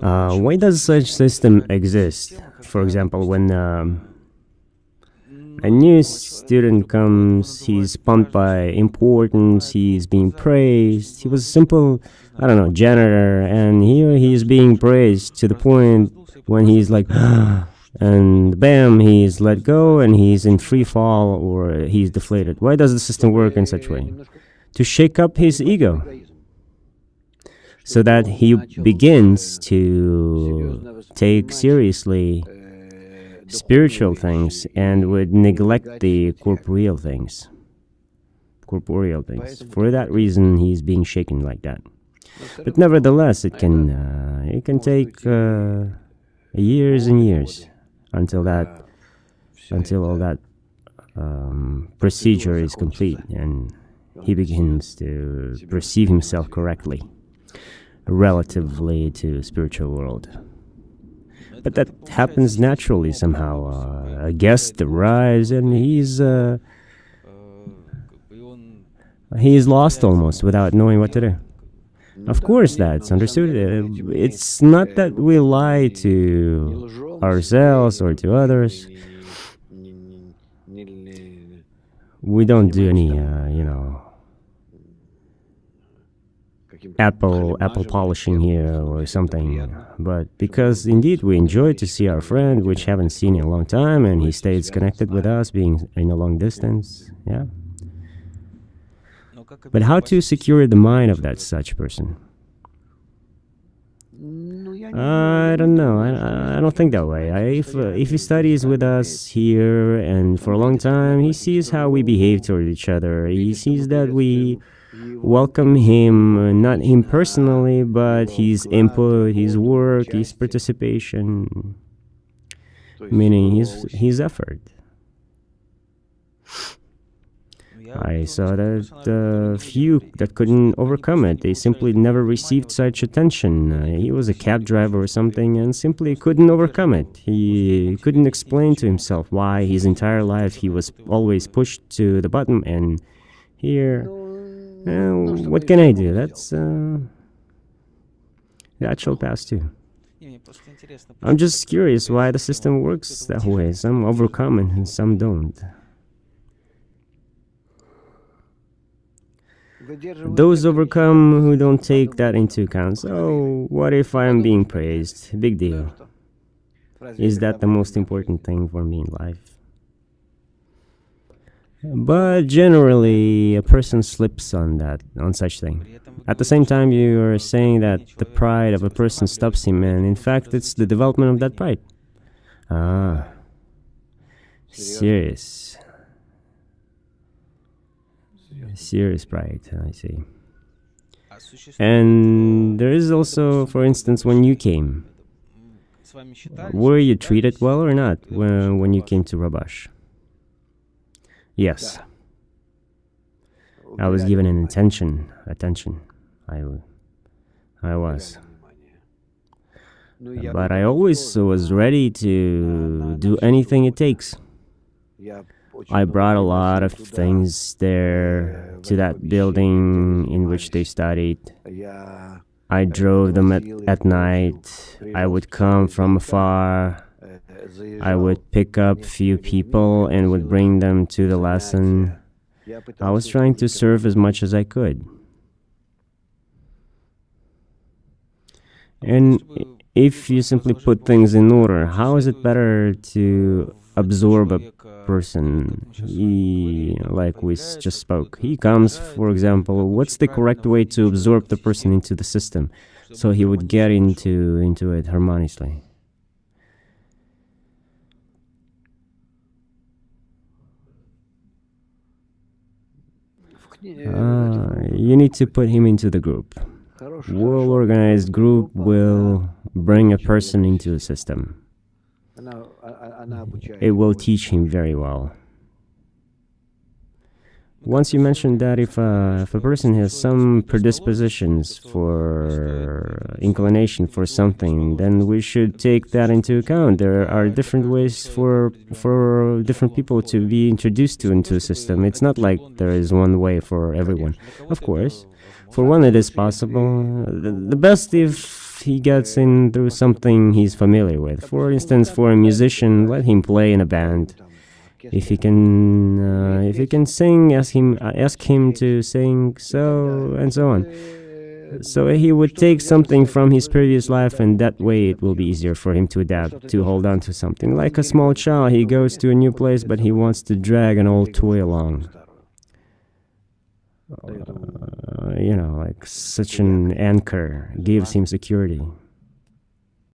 Why does such system exist? For example, when a new student comes, he's pumped by importance, he's being praised. He was a simple, I don't know, janitor, and here he's being praised to the point when he's like, and bam, he's let go and he's in free fall or he's deflated. Why does the system work in such way? To shake up his ego so that he begins to take seriously spiritual things and would neglect the corporeal things. For that reason, he's being shaken like that. But nevertheless, it can take years and years until all that procedure is complete and he begins to perceive himself correctly relatively to spiritual world. But that happens naturally somehow. A guest arrives and he's lost almost without knowing what to do. Of course, that's understood. It's not that we lie to ourselves or to others. We don't do any, apple polishing here or something, but because indeed we enjoy to see our friend which haven't seen in a long time and he stays connected with us being in a long distance. Yeah, but how to secure the mind of that such person? I don't know. I don't think that way. If he studies with us here and for a long time, he sees how we behave toward each other. He sees that we welcome him, not him personally, but his input, his work, his participation, meaning his effort. I saw that few that couldn't overcome it. They simply never received such attention. He was a cab driver or something and simply couldn't overcome it. He couldn't explain to himself why his entire life he was always pushed to the bottom, and here, what can I do? That shall pass too. I'm just curious why the system works that way. Some overcome and some don't. Those overcome who don't take that into account. So, what if I am being praised? Big deal. Is that the most important thing for me in life? But generally, a person slips on such thing. At the same time, you are saying that the pride of a person stops him, and in fact, it's the development of that pride. Serious pride, I see. And there is also, for instance, when you came, were you treated well or not when you came to Rabash? Yes. I was given an attention. I was. But I always was ready to do anything it takes. I brought a lot of things there to that building in which they studied. I drove them at night. I would come from afar. I would pick up few people and would bring them to the lesson. I was trying to serve as much as I could. And if you simply put things in order, how is it better to absorb a person? Like we just spoke, he comes, for example, what's the correct way to absorb the person into the system so he would get into it harmoniously? You need to put him into the group. Well-organized group will bring a person into a system. It will teach him very well. Once you mentioned that if a person has some predispositions for inclination for something, then we should take that into account. There are different ways for different people to be introduced into a system. It's not like there is one way for everyone. Of course, for one it is possible. The best if he gets in through something he's familiar with. For instance, for a musician, let him play in a band. If he can sing, ask him to sing, so and so on. So he would take something from his previous life, and that way it will be easier for him to adapt, to hold on to something. Like a small child, he goes to a new place, but he wants to drag an old toy along. Like such an anchor gives him security.